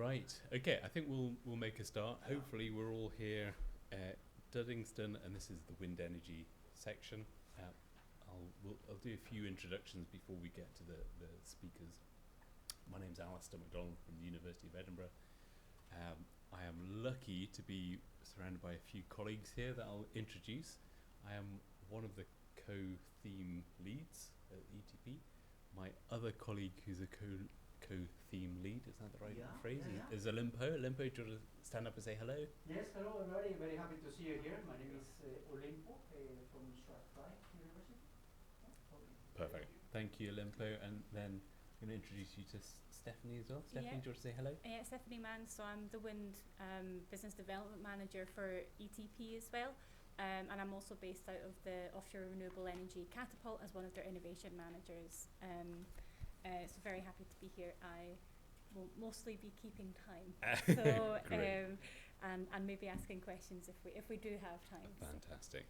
Right. Okay. I think we'll make a start. Hopefully, we're all here at Duddingston, and this is the wind energy section. I'll do a few introductions before we get to the speakers. My name's Alistair MacDonald from the University of Edinburgh. I am lucky to be surrounded by a few colleagues here that I'll introduce. I am one of the co-theme leads at ETP. My other colleague who's a co-theme lead, is that the right phrase? Yeah. Is Olimpo. Olimpo, do you want to stand up and say hello? Yes, hello everybody. Very happy to see you here. My name is Olimpo from Strathclyde University. Perfect. Thank you, Olimpo. And then I'm going to introduce you to Stephanie as well. Stephanie, do you want to say hello? Stephanie Mann, so I'm the Wind Business Development Manager for ETP as well. And I'm also based out of the Offshore Renewable Energy Catapult as one of their innovation managers. So very happy to be here. I will mostly be keeping time. So and maybe asking questions if we do have time. Fantastic.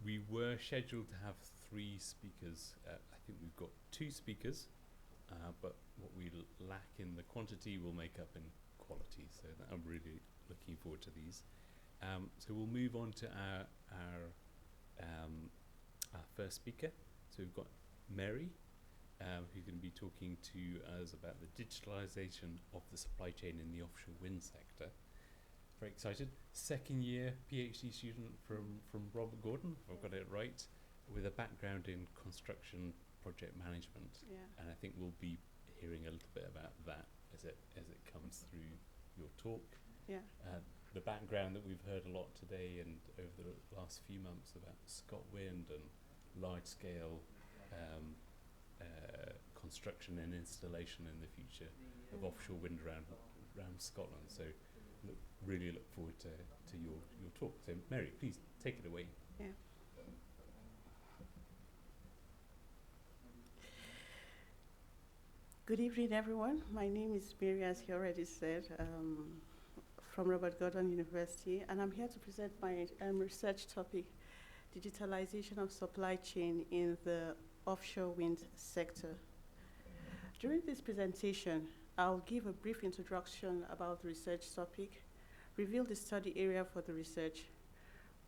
We were scheduled to have 3 speakers. I think we've got 2 speakers, but what we lack in the quantity we'll make up in quality. So I'm really looking forward to these. So we'll move on to our first speaker. So we've got Mary, who's going to be talking to us about the digitalization of the supply chain in the offshore wind sector. Very excited. Second year PhD student from Robert Gordon, if I've got it right, with a background in construction project management. Yeah. And I think we'll be hearing a little bit about that as it comes through your talk. Yeah. The background that we've heard a lot today and over the last few months about ScotWind and large-scale construction and installation in the future of offshore wind around Scotland. So really look forward to your talk. So Mary, please take it away. Yeah. Good evening, everyone. My name is Mary, as he already said, from Robert Gordon University, and I'm here to present my research topic, Digitalization of Supply Chain in the Offshore Wind Sector. During this presentation, I'll give a brief introduction about the research topic, reveal the study area for the research,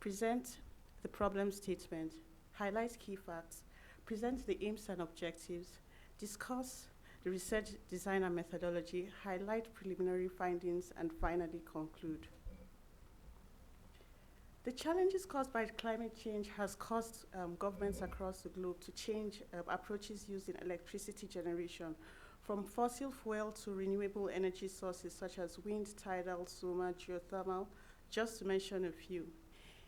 present the problem statement, highlight key facts, present the aims and objectives, discuss the research design and methodology, highlight preliminary findings, and finally conclude. The challenges caused by climate change has caused governments across the globe to change approaches used in electricity generation from fossil fuel to renewable energy sources such as wind, tidal, solar, geothermal, just to mention a few.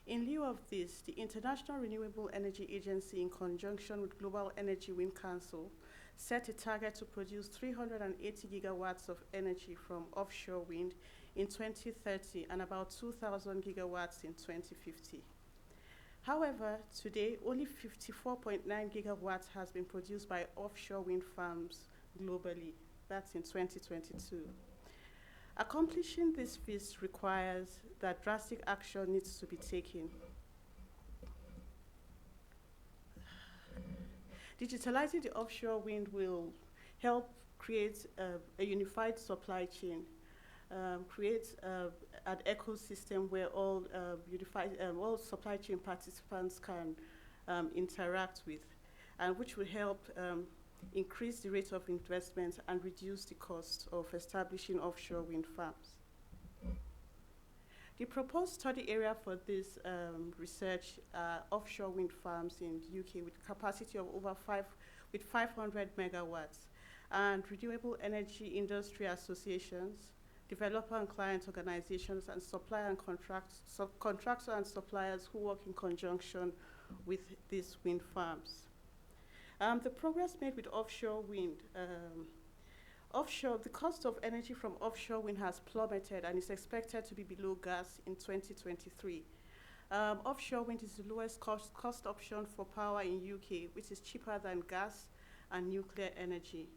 In lieu of this, the International Renewable Energy Agency, in conjunction with Global Energy Wind Council, set a target to produce 380 gigawatts of energy from offshore wind in 2030 and about 2,000 gigawatts in 2050. However, today, only 54.9 gigawatts has been produced by offshore wind farms globally. That's in 2022. Accomplishing this feat requires that drastic action needs to be taken. Digitalizing the offshore wind will help create a unified supply chain, create an ecosystem where all supply chain participants can interact with, and which will help increase the rate of investment and reduce the cost of establishing offshore wind farms. The proposed study area for this research are offshore wind farms in the UK with capacity of over 500 megawatts, and renewable energy industry associations, developer and client organizations, and supplier and contractor and suppliers who work in conjunction with these wind farms. The progress made with offshore wind. The cost of energy from offshore wind has plummeted and is expected to be below gas in 2023. Offshore wind is the lowest cost option for power in UK, which is cheaper than gas and nuclear energy.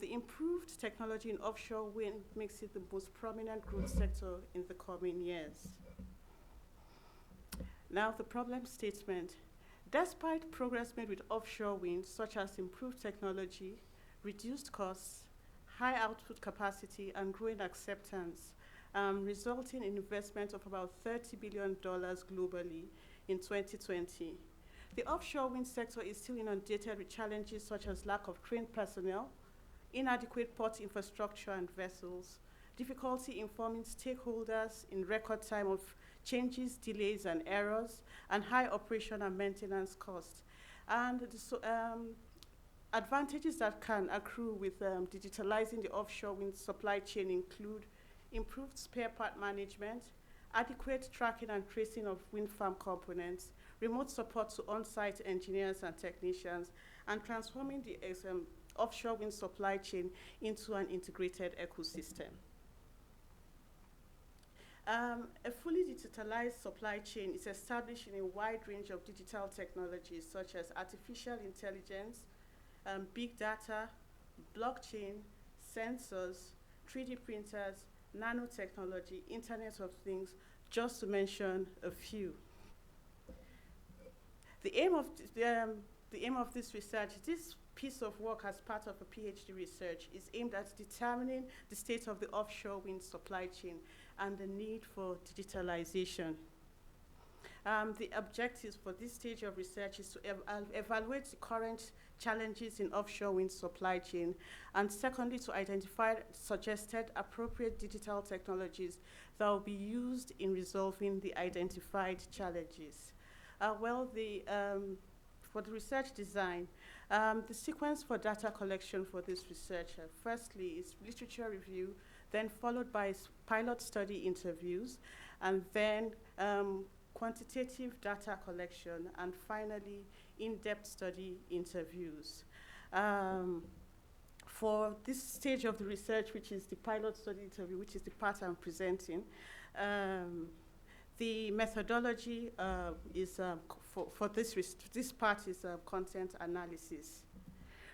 The improved technology in offshore wind makes it the most prominent growth sector in the coming years. Now, the problem statement. Despite progress made with offshore wind, such as improved technology, reduced costs, high output capacity, and growing acceptance, resulting in investment of about $30 billion globally in 2020. The offshore wind sector is still inundated with challenges such as lack of trained personnel, inadequate port infrastructure and vessels, difficulty informing stakeholders in record time of changes, delays, and errors, and high operation and maintenance costs. And advantages that can accrue with digitalizing the offshore wind supply chain include improved spare part management, adequate tracking and tracing of wind farm components, remote support to on-site engineers and technicians, and transforming the offshore wind supply chain into an integrated ecosystem. A fully digitalized supply chain is established in a wide range of digital technologies such as artificial intelligence, big data, blockchain, sensors, 3D printers, nanotechnology, Internet of Things, just to mention a few. The aim of this research, this piece of work as part of a PhD research, is aimed at determining the state of the offshore wind supply chain and the need for digitalization. The objectives for this stage of research is to evaluate the current challenges in offshore wind supply chain, and secondly, to identify suggested appropriate digital technologies that will be used in resolving the identified challenges. For the research design, the sequence for data collection for this research, firstly, is literature review, then followed by pilot study interviews, and then quantitative data collection, and finally, in-depth study interviews. For this stage of the research, which is the pilot study interview, which is the part I'm presenting, the methodology is for this part is content analysis.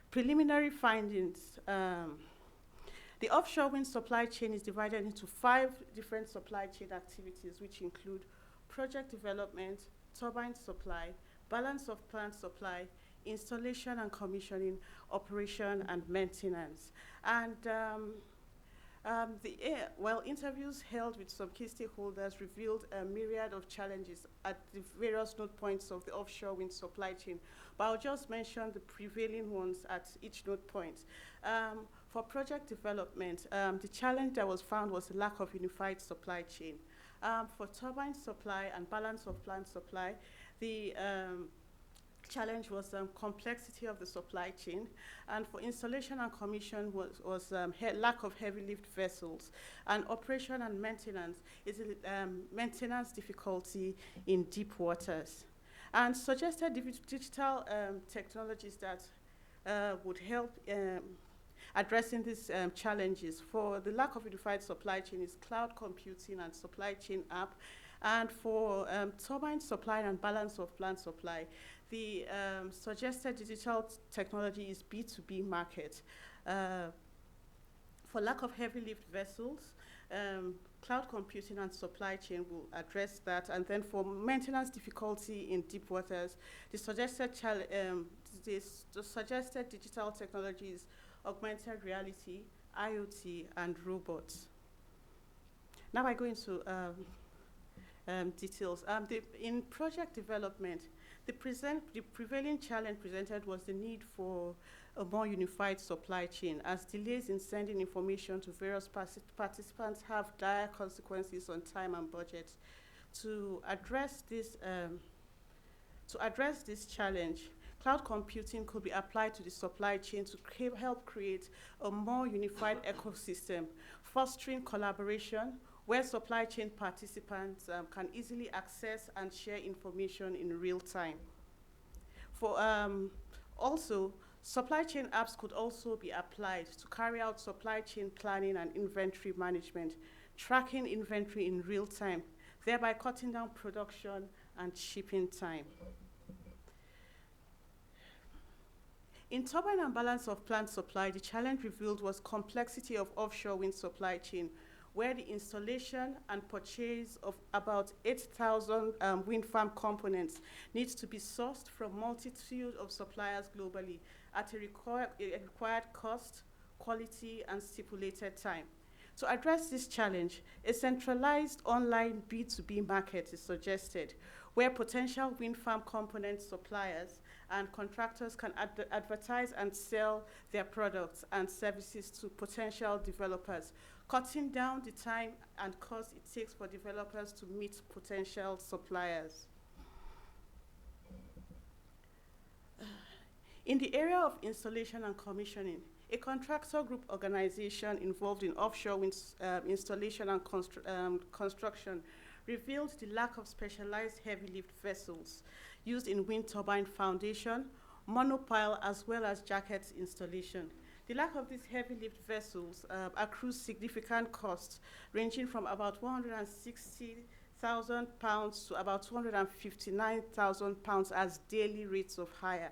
Preliminary findings. The offshore wind supply chain is divided into 5 different supply chain activities, which include project development, turbine supply, balance of plant supply, installation and commissioning, operation and maintenance. And interviews held with some key stakeholders revealed a myriad of challenges at the various node points of the offshore wind supply chain, but I'll just mention the prevailing ones at each node point. For project development, the challenge that was found was the lack of unified supply chain. For turbine supply and balance of plant supply, the challenge was complexity of the supply chain, and for installation and commission was lack of heavy lift vessels, and operation and maintenance is maintenance difficulty in deep waters. And suggested digital technologies that would help addressing these challenges for the lack of unified supply chain is cloud computing and supply chain app. And for turbine supply and balance of plant supply, the suggested digital technology is B2B market. For lack of heavy lift vessels, cloud computing and supply chain will address that. And then for maintenance difficulty in deep waters, the suggested digital technologies augmented reality, IoT, and robots. Now I go into details. In project development, the prevailing challenge presented was the need for a more unified supply chain, as delays in sending information to various participants have dire consequences on time and budget. To address this challenge, cloud computing could be applied to the supply chain to help create a more unified ecosystem, fostering collaboration where supply chain participants can easily access and share information in real time. Also, supply chain apps could also be applied to carry out supply chain planning and inventory management, tracking inventory in real time, thereby cutting down production and shipping time. In turbine and balance of plant supply, the challenge revealed was complexity of offshore wind supply chain, where the installation and purchase of about 8,000 wind farm components needs to be sourced from multitude of suppliers globally at a required cost, quality, and stipulated time. To address this challenge, a centralized online B2B market is suggested, where potential wind farm component suppliers and contractors can advertise and sell their products and services to potential developers, cutting down the time and cost it takes for developers to meet potential suppliers. In the area of installation and commissioning, a contractor group organization involved in offshore wind installation and construction revealed the lack of specialized heavy lift vessels used in wind turbine foundation, monopile, as well as jacket installation. The lack of these heavy lift vessels accrues significant costs, ranging from about £160,000 to about £259,000 as daily rates of hire,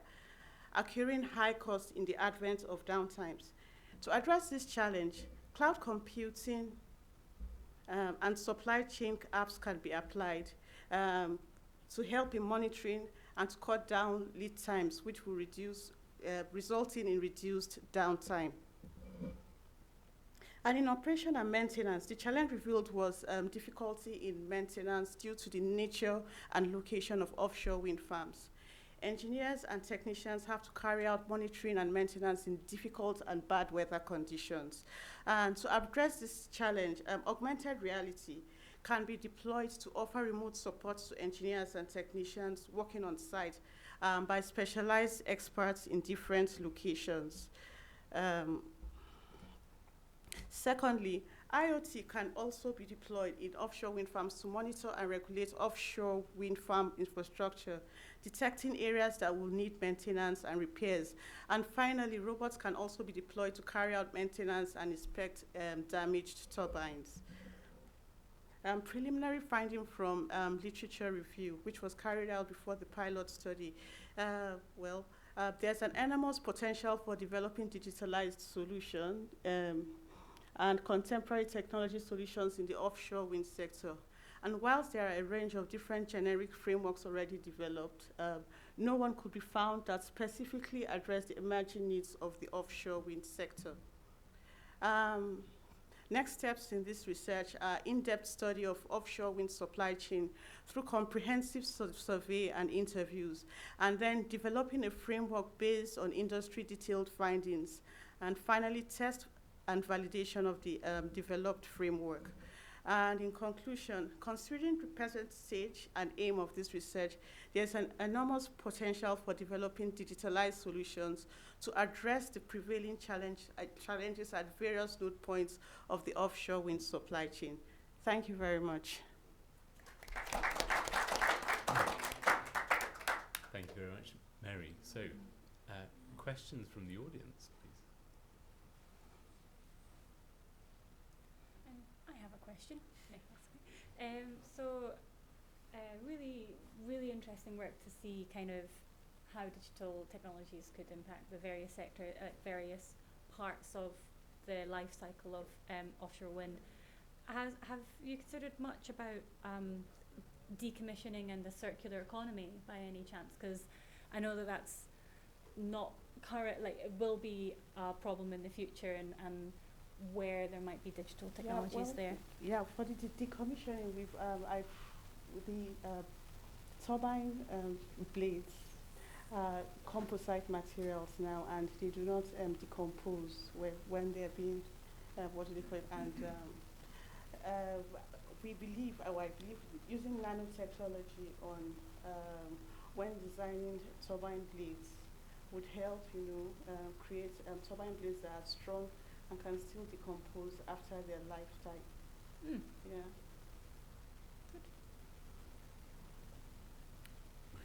accruing high costs in the advent of downtimes. To address this challenge, cloud computing and supply chain apps can be applied to help in monitoring and to cut down lead times, which will reduce, resulting in reduced downtime. And in operation and maintenance, the challenge revealed was difficulty in maintenance due to the nature and location of offshore wind farms. Engineers and technicians have to carry out monitoring and maintenance in difficult and bad weather conditions. And to address this challenge, augmented reality can be deployed to offer remote support to engineers and technicians working on site by specialized experts in different locations. Secondly, IoT can also be deployed in offshore wind farms to monitor and regulate offshore wind farm infrastructure, detecting areas that will need maintenance and repairs. And finally, robots can also be deployed to carry out maintenance and inspect damaged turbines. Preliminary finding from literature review, which was carried out before the pilot study, there's an enormous potential for developing digitalized solutions and contemporary technology solutions in the offshore wind sector. And whilst there are a range of different generic frameworks already developed, no one could be found that specifically address the emerging needs of the offshore wind sector. Next steps in this research are in-depth study of offshore wind supply chain through comprehensive survey and interviews, and then developing a framework based on industry-detailed findings, and finally test and validation of the developed framework. And in conclusion, considering the present stage and aim of this research, there's an enormous potential for developing digitalized solutions to address the prevailing challenges at various node points of the offshore wind supply chain. Thank you very much. Thank you very much, Mary. So, questions from the audience, please. I have a question. Really interesting work to see kind of how digital technologies could impact the various various parts of the life cycle of offshore wind. Have you considered much about decommissioning and the circular economy by any chance? Because I know that that's not current, like it will be a problem in the future, and where there might be digital technologies there. Yeah, for the decommissioning, the turbine blades are composite materials now, and they do not decompose when they're being, and I believe using nanotechnology on when designing turbine blades would help, create turbine blades that are strong and can still decompose after their lifetime. Yeah. Good.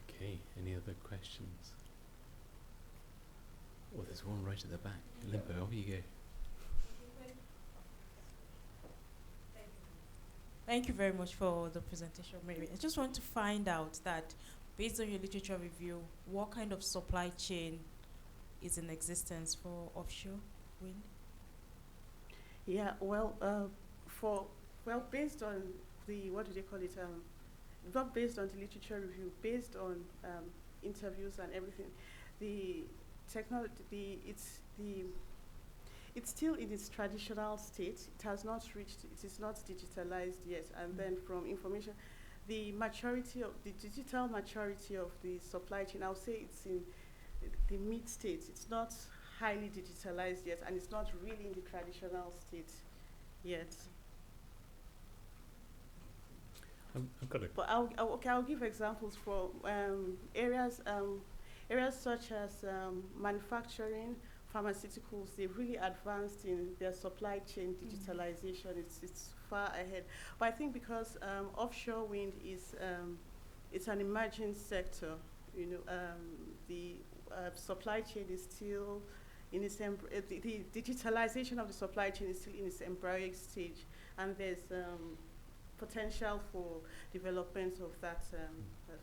Okay, any other questions? Oh, there's one right at the back. Limpo, off you go. Thank you very much for the presentation, Mary. I just want to find out that, based on your literature review, what kind of supply chain is in existence for offshore wind? Yeah, based on the, not based on the literature review, based on it's still in its traditional state. It has not reached, it is not digitalized yet. And then from information, the digital maturity of the supply chain, I'll say it's in the mid state. It's not highly digitalized yet, and it's not really in the traditional state yet. I've got a But I'll give examples for areas such as manufacturing, pharmaceuticals. They've really advanced in their supply chain digitalization. It's far ahead. But I think because offshore wind is it's an emerging sector, you know, the supply chain is still in its the digitalization of the supply chain is still in its embryonic stage, and there's potential for development of that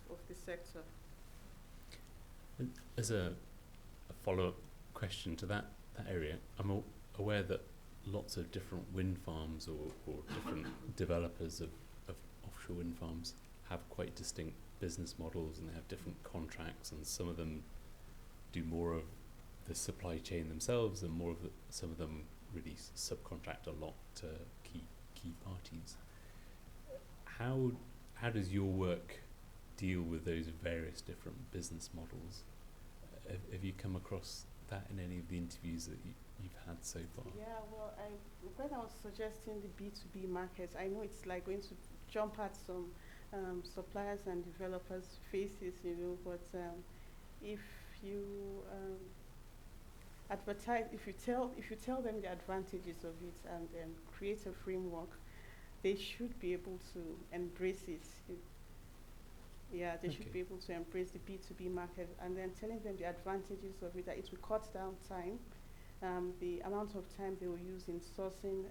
of the sector. And as a follow-up question to that area, I'm aware that lots of different wind farms or different developers of offshore wind farms have quite distinct business models, and they have different contracts, and some of them do more of the supply chain themselves, and some of them really subcontract a lot to key parties. How does your work deal with those various different business models? Have you come across that in any of the interviews that you've had so far? Yeah, well, when I was suggesting the B2B market, I know it's like going to jump at some suppliers and developers' faces, you know, but if you advertise, if you tell them the advantages of it and create a framework, they should be able to embrace it. Yeah, they should be able to embrace the B2B market, and then telling them the advantages of it, that it will cut down time, the amount of time they will use in sourcing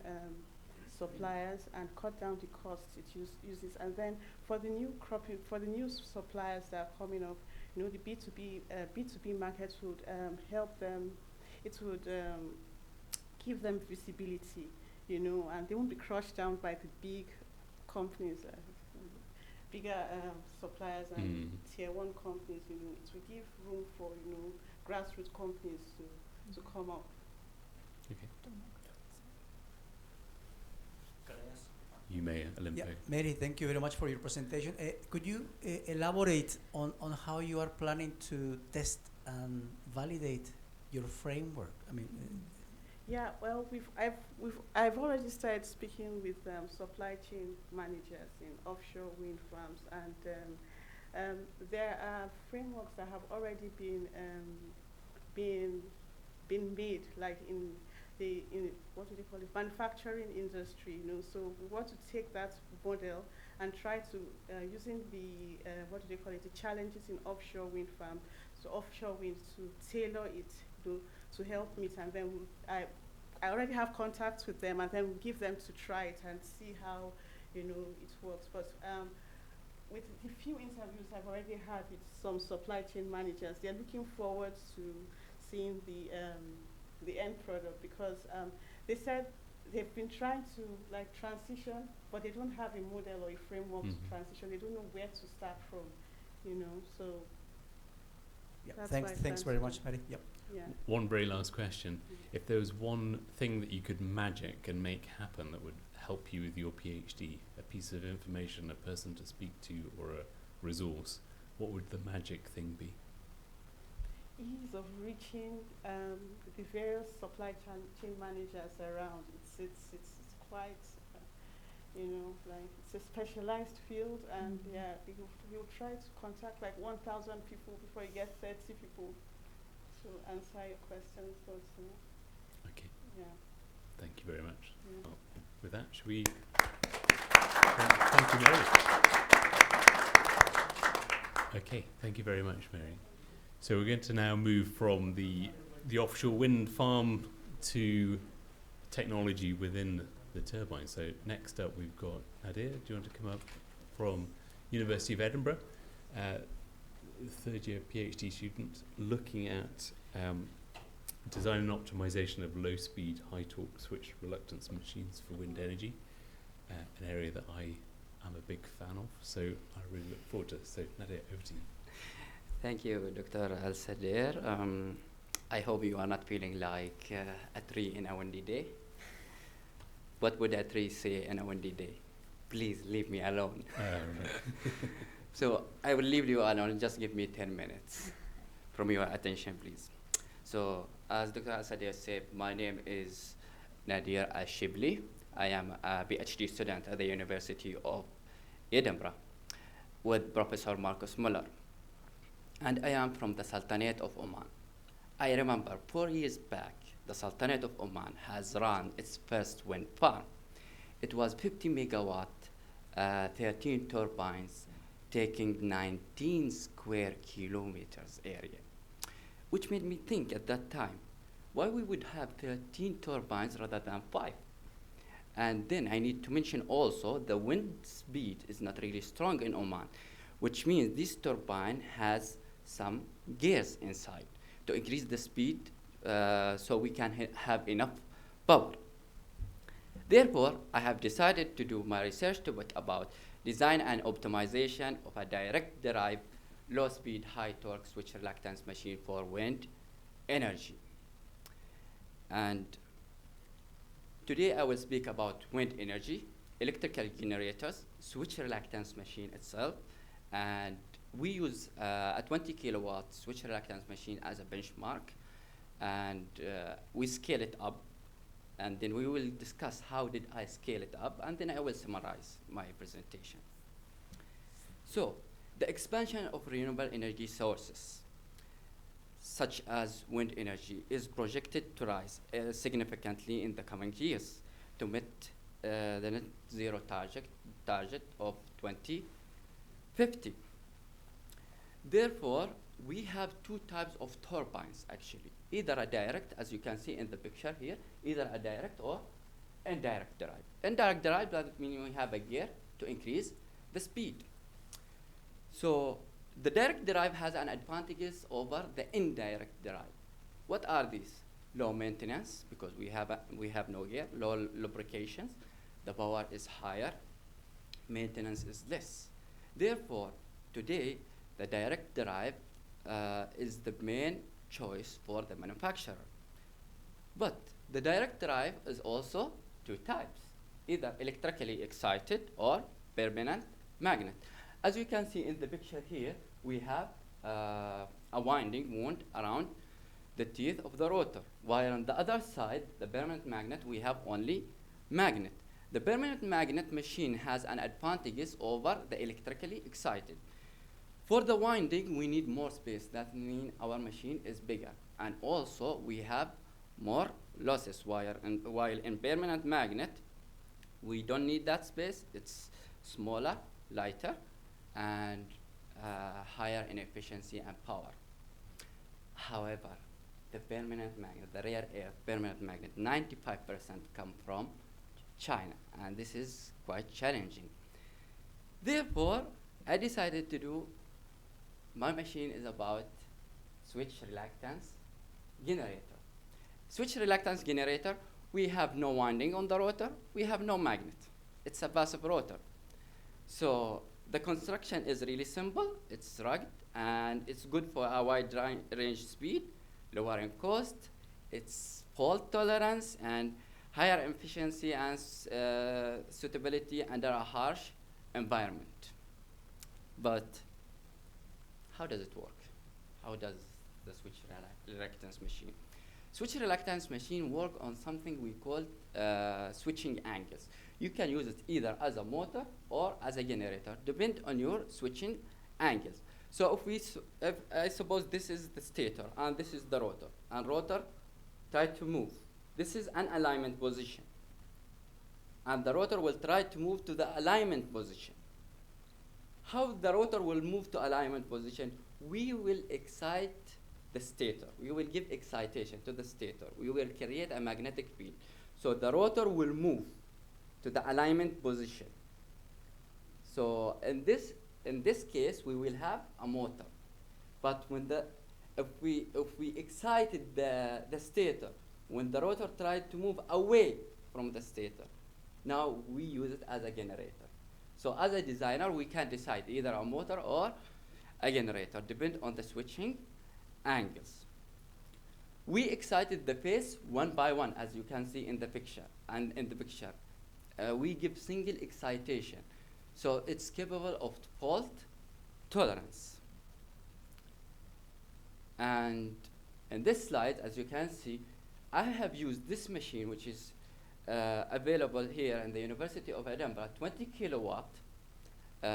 suppliers, and cut down the costs it uses. And then for the new suppliers that are coming up, you know, the B2B market would help them. It would give them visibility, you know, and they won't be crushed down by the big companies, bigger suppliers and tier 1 companies. You know, it will give room for, you know, grassroots companies to come up. Okay. Can I ask? You may, Olimpo. Yeah, Mary, thank you very much for your presentation. Could you elaborate on how you are planning to test and validate your framework? I mean, yeah, well, I've already started speaking with supply chain managers in offshore wind farms, and there are frameworks that have already been made, like in what do they call it, manufacturing industry, you know. So we want to take that model and try to using the what do they call it, the challenges in offshore wind farm, so offshore wind, to tailor it to help meet. And then I already have contacts with them, and then we'll give them to try it and see how, you know, it works. But with the few interviews I've already had with some supply chain managers, they're looking forward to seeing the end product, because they said they've been trying to like transition, but they don't have a model or a framework to transition. They don't know where to start from, you know. So yeah, thanks very much, Mary. Yep. Yeah. One very last question. If there was one thing that you could magic and make happen that would help you with your PhD, a piece of information, a person to speak to, or a resource, what would the magic thing be? Ease of reaching the various supply chain managers around. It's quite, you know, like it's a specialized field, and yeah, you'll try to contact like 1,000 people before you get 30 people to answer your questions. But, Okay. yeah. Thank you very much. Yeah. Well, with that, should we? Thank you, Mary. Okay, thank you very much, Mary. So we're going to now move from the offshore wind farm to technology within the turbine. So next up, we've got Nadir. Do you want to come up from University of Edinburgh? Third-year PhD student looking at design and optimization of low-speed, high-torque switch reluctance machines for wind energy, an area that I am a big fan of. So I really look forward to it. So Nadir, over to you. Thank you, Dr. Al-Sadir. I hope you are not feeling like a tree in a windy day. What would a tree say in a windy day? Please leave me alone. So I will leave you alone. Just give me 10 minutes from your attention, please. So as Dr. Asadia said, my name is Nadir Ashibli. I am a PhD student at the University of Edinburgh with Professor Marcus Muller. And I am from the Sultanate of Oman. I remember 4 years back, the Sultanate of Oman has run its first wind farm. It was 50 megawatt, 13 turbines, taking 19 square kilometers area, which made me think at that time, why we would have 13 turbines rather than 5? And then I need to mention also the wind speed is not really strong in Oman, which means this turbine has some gears inside to increase the speed so we can have enough power. Therefore, I have decided to do my research topic about design and optimization of a direct drive, low speed, high torque switch reluctance machine for wind energy. And today I will speak about wind energy, electrical generators, switch reluctance machine itself, and we use a 20 kilowatt switch reluctance machine as a benchmark, and we scale it up, and then we will discuss how did I scale it up, and then I will summarize my presentation. So, the expansion of renewable energy sources, such as wind energy, is projected to rise significantly in the coming years to meet the net zero target of 2050. Therefore, we have two types of turbines actually, either a direct, as you can see in the picture here, either a direct or indirect drive. Indirect drive doesn't mean we have a gear to increase the speed. So the direct drive has an advantages over the indirect drive. What are these? Low maintenance, because we have no gear, low lubrications, the power is higher, maintenance is less. Therefore, today, the direct drive is the main choice for the manufacturer. But the direct drive is also two types, either electrically excited or permanent magnet. As you can see in the picture here, we have a winding wound around the teeth of the rotor, while on the other side, the permanent magnet, we have only magnet. The permanent magnet machine has an advantages over the electrically excited. For the winding, we need more space. That means our machine is bigger. And also, we have more losses, while in permanent magnet, we don't need that space. It's smaller, lighter, and higher in efficiency and power. However, the permanent magnet, the rare earth permanent magnet, 95% come from China, and this is quite challenging. Therefore, I decided to do, my machine is about switch reluctance generator. Switch reluctance generator, we have no winding on the rotor, we have no magnet. It's a passive rotor. So the construction is really simple, it's rugged, and it's good for a wide range speed, lowering cost, it's fault tolerance, and higher efficiency and suitability under a harsh environment. But how does it work? How does the switch reluctance machine? Switch reluctance machine work on something we call switching angles. You can use it either as a motor or as a generator, depend on your switching angles. So if I suppose this is the stator and this is the rotor, and rotor try to move. This is an alignment position. And the rotor will try to move to the alignment position. How the rotor will move to alignment position? We will excite the stator. We will give excitation to the stator. We will create a magnetic field. So the rotor will move to the alignment position. So in this case, we will have a motor. But if we excited the stator, when the rotor tried to move away from the stator, now we use it as a generator. So as a designer, we can decide either a motor or a generator, depend on the switching angles. We excited the phase one by one, as you can see in the picture. And in the picture, we give single excitation. So it's capable of fault tolerance. And in this slide, as you can see, I have used this machine, which is available here in the University of Edinburgh, 20 kilowatt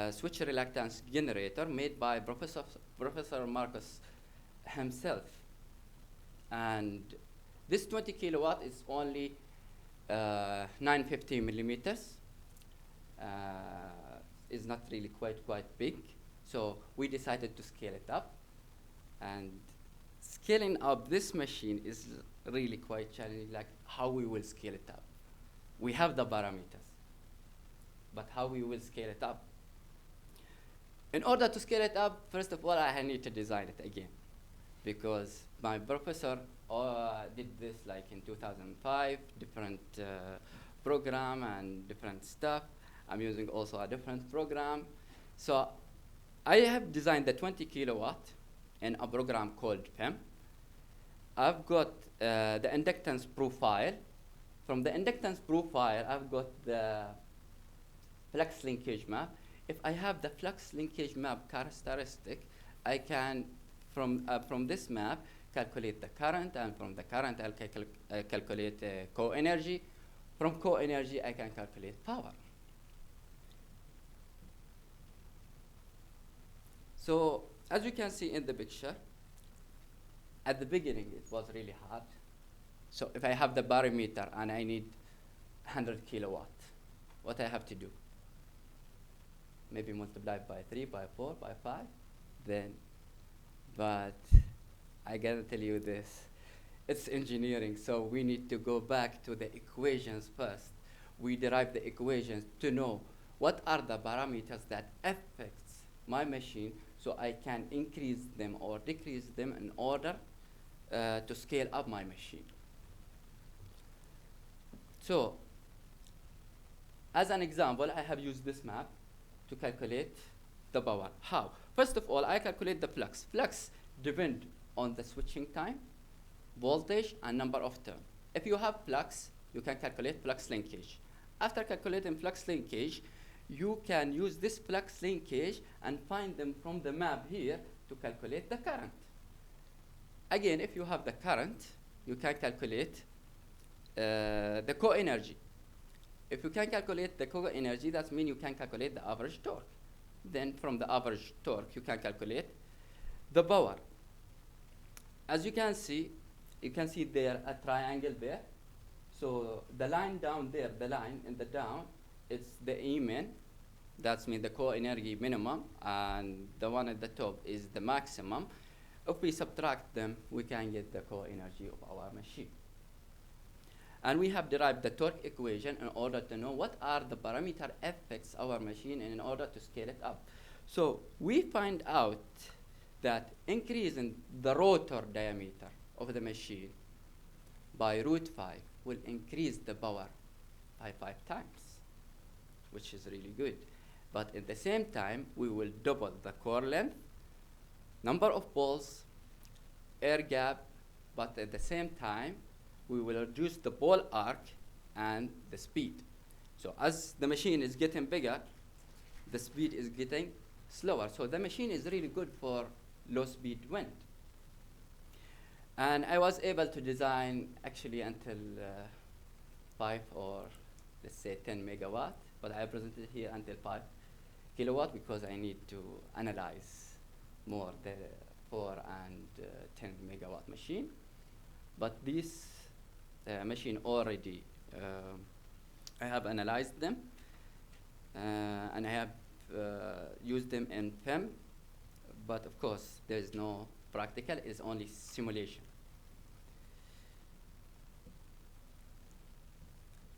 switch reluctance generator made by Professor Marcus himself. And this 20 kilowatt is only 950 millimeters. Is not really quite big. So we decided to scale it up. And scaling up this machine is really quite challenging, like how we will scale it up. We have the parameters, but how we will scale it up? In order to scale it up, first of all, I need to design it again, because my professor did this like in 2005, different program and different stuff. I'm using also a different program. So I have designed the 20 kilowatt in a program called PEM. I've got the inductance profile. From the inductance profile, I've got the flux linkage map. If I have the flux linkage map characteristic, I can, from this map, calculate the current, and from the current, I'll calculate co-energy. From co-energy, I can calculate power. So, as you can see in the picture, at the beginning, it was really hard. So if I have the barometer and I need 100 kilowatt, what I have to do? Maybe multiply by 3, by 4, by 5, then. But I gotta tell you this, it's engineering, so we need to go back to the equations first. We derive the equations to know what are the parameters that affects my machine, so I can increase them or decrease them in order to scale up my machine. So, as an example, I have used this map to calculate the power. How? First of all, I calculate the flux. Flux depends on the switching time, voltage, and number of turns. If you have flux, you can calculate flux linkage. After calculating flux linkage, you can use this flux linkage and find them from the map here to calculate the current. Again, if you have the current, you can calculate the co-energy. If you can calculate the co-energy, that means you can calculate the average torque. Then from the average torque, you can calculate the power. As you can see there a triangle there. So the line down there, the line in the down, it's the E min. That means the co-energy minimum, and the one at the top is the maximum. If we subtract them, we can get the co-energy of our machine. And we have derived the torque equation in order to know what are the parameter affects our machine and in order to scale it up. So we find out that increasing the rotor diameter of the machine by √5 will increase the power by 5 times, which is really good. But at the same time, we will double the core length, number of poles, air gap, but at the same time, we will reduce the ball arc and the speed. So as the machine is getting bigger, the speed is getting slower. So the machine is really good for low speed wind. And I was able to design actually until 5 or let's say 10 megawatt, but I presented here until 5 kilowatt because I need to analyze more the 4 and 10 megawatt machine. But this machine already, I have analyzed them, and I have used them in PEM, but of course there is no practical, it's only simulation.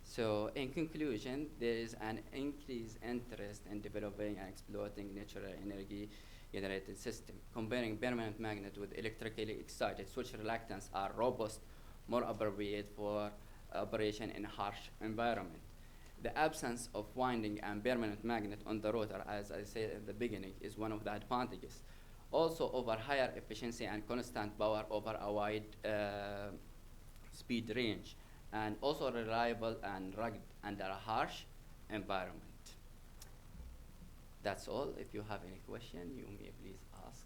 So in conclusion, there is an increased interest in developing and exploiting natural energy generated system. Comparing permanent magnet with electrically excited switch reluctance are robust, more appropriate for operation in harsh environment. The absence of winding and permanent magnet on the rotor, as I said at the beginning, is one of the advantages. Also over higher efficiency and constant power over a wide speed range, and also reliable and rugged under a harsh environment. That's all. If you have any question, you may please ask.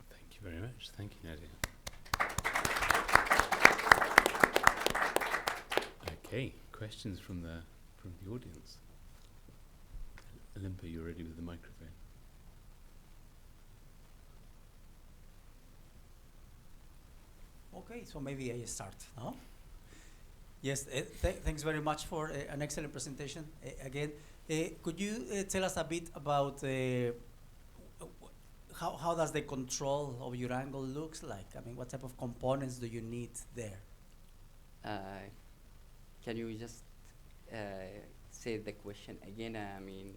Thank you very much. Thank you, Nadia. Okay, questions from the audience. Olympia, you're ready with the microphone. Okay, so maybe I start, no? Yes, thanks very much for an excellent presentation. Again, could you tell us a bit about how does the control of your angle looks like? I mean, what type of components do you need there? Can you just say the question again? I mean,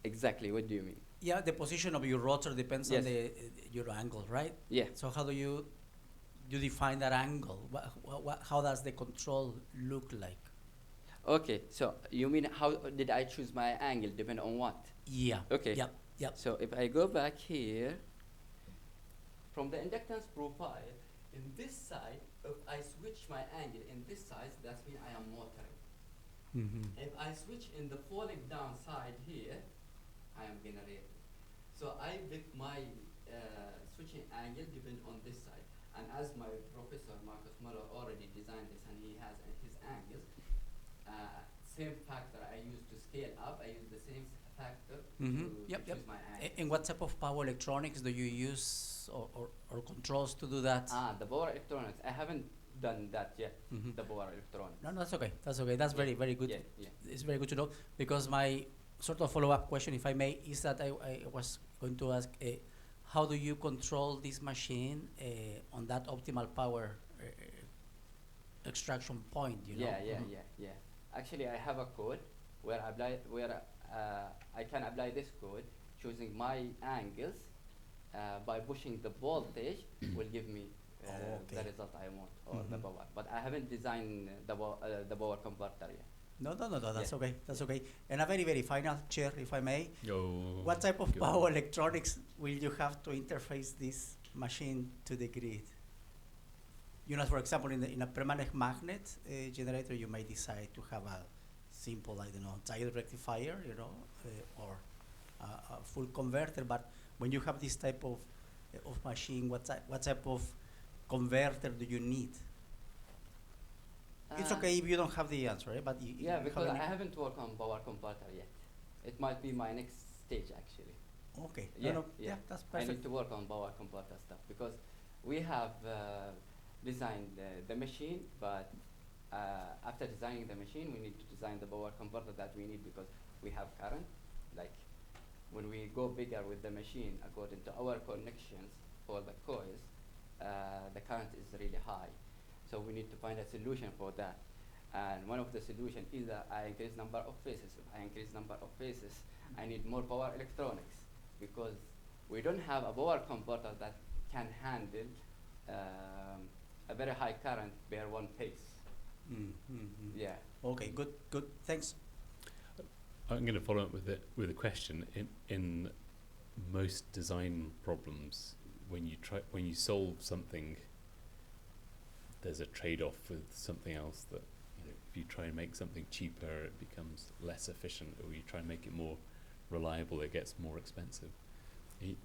exactly, what do you mean? Yeah, the position of your rotor depends on Yes. your angle, right? Yeah. So how do you define that angle? How does the control look like? Okay, so you mean how did I choose my angle? Depend on what? Yeah. Okay. Yep. Yep. So if I go back here, from the inductance profile, in this side, if I switch my angle in this side, that means I am motoring. Mm-hmm. If I switch in the falling down side here, I am generating. So I pick my switching angle depend on this side. And as my professor Marcus Muller already designed this and he has his angles, same factor I use to scale up, I use the same factor Mm-hmm. to Yep. choose my angle. And what type of power electronics do you use or controls to do that? The power electronics, I haven't done that yet, Mhm. the power electronics. No, that's okay. That's okay. That's very, very good. Yeah, yeah. It's very good to know, because my sort of follow-up question, if I may, is that I was going to ask, how do you control this machine on that optimal power extraction point? You know? Yeah, Mhm. yeah. Actually, I have a code where I can apply this code, choosing my angles by pushing the voltage will give me the Okay. result I want, or the Mhm. power. But I haven't designed the power converter yet. No, that's Yeah. okay. That's okay. And a very, very final, Chair, if I may. Oh, What type of go power on. electronics will you have to interface this machine to the grid? You know, for example, in a permanent magnet generator, you may decide to have a simple, I don't know, diode rectifier, you know, or a full converter. But when you have this type of machine, what type of converter do you need? It's okay if you don't have the answer, right? But Yeah, you because have I any. haven't worked on power converter yet. It might be my next stage actually. Okay. Yeah, No, yeah. that's I need perfect. to work on power converter stuff because we have designed the machine, but after designing the machine, we need to design the power converter that we need because we have current. Like when we go bigger with the machine, according to our connections for the coils, the current is really high. So we need to find a solution for that. And one of the solutions is that I increase number of phases. If I increase number of phases, I need more power electronics because we don't have a power converter that can handle a very high current per one phase. Yeah. Okay, good. Thanks. I'm going to follow up with a question. In most design problems, when you solve something, there's a trade-off with something else that, you know, if you try and make something cheaper, it becomes less efficient, or you try and make it more reliable, it gets more expensive.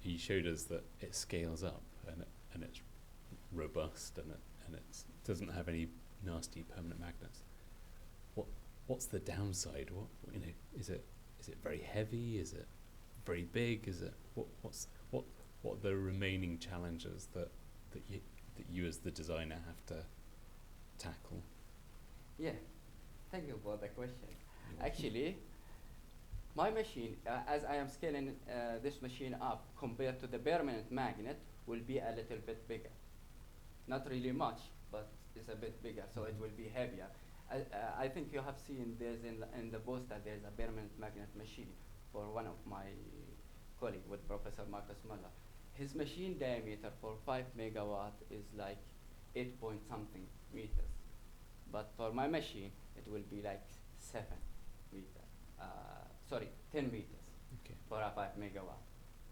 He showed us that it scales up and it's robust and it doesn't have any nasty permanent magnets. What's the downside? Is it very heavy? Is it very big? Is it what are the remaining challenges that you as the designer have to tackle? Yeah, thank you for the question. Actually, my machine, as I am scaling this machine up compared to the permanent magnet, will be a little bit bigger. Not really much, but it's a bit bigger, so it will be heavier. I think you have seen there's in the poster there's a permanent magnet machine for one of my colleague with Professor Marcus Muller. His machine diameter for 5 megawatt is like 8 point something meters. But for my machine, it will be like 10 meters Okay. for a 5 megawatt,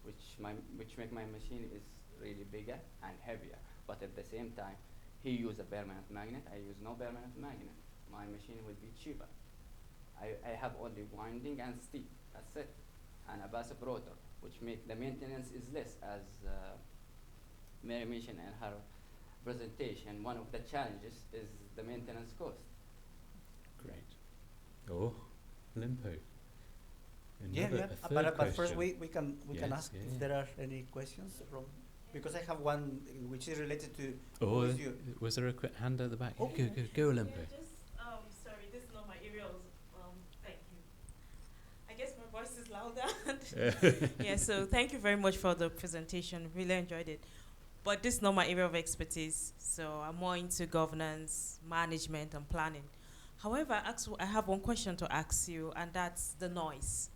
which make my machine is really bigger and heavier. But at the same time, he use a permanent magnet. I use no permanent magnet. My machine will be cheaper. I have only winding and steel. That's it, and a passive rotor, which make the maintenance is less. As Mary mentioned in her presentation, one of the challenges is the maintenance cost. Great. Oh, Limpo. Yeah, Another- yeah. a third But first question. we can Yes, ask yeah, if yeah. there are any questions from, because I have one which is related to. Oh, who is you? was there a quick hand at the back? Oh. Go, Limpo. Sorry, this is not my area of, thank you. I guess my voice is louder. Yeah, so thank you very much for the presentation. Really enjoyed it. But this is not my area of expertise, so I'm more into governance, management, and planning. However, I have one question to ask you, and that's the noise.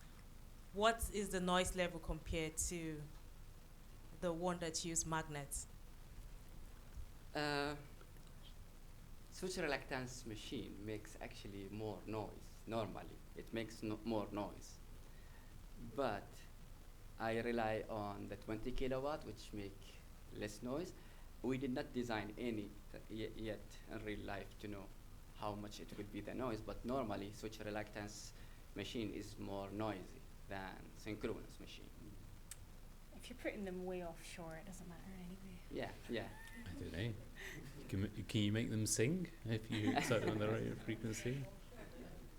What is the noise level compared to the one that use magnets? Switch reluctance machine makes actually more noise. Normally, it makes more noise. But I rely on the 20 kilowatt, which make less noise. We did not design any yet in real life to know how much it will be the noise, but normally switch reluctance machine is more noisy than synchronous machine. If you're putting them way offshore, it doesn't matter anyway. Yeah. I don't know. Can you make them sing if you set on the right frequency?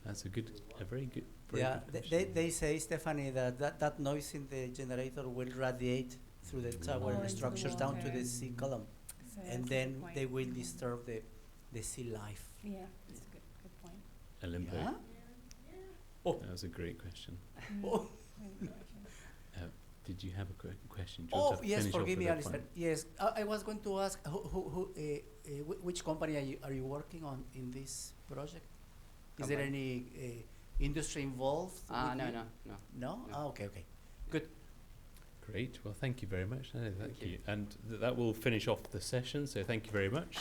That's a very good. Yeah, good they say, Stephanie, that noise in the generator will radiate through the tower Oh, into the structures down to the water. sea column, So and that's a good then point. they will disturb the sea life. Yeah, that's a good point. Olympo. Yeah? Oh. That was a great question. Oh. Really good question. Did you have a question? Do you want Oh to yes, finish off forgive with me, a Alistair. point? Yes, I was going to ask which company are you working on in this project? Is there Company. any industry involved? with No, you? no. No? No. Ah, okay. Great. Well, thank you very much. No, thank you. you. And that will finish off the session. So thank you very much.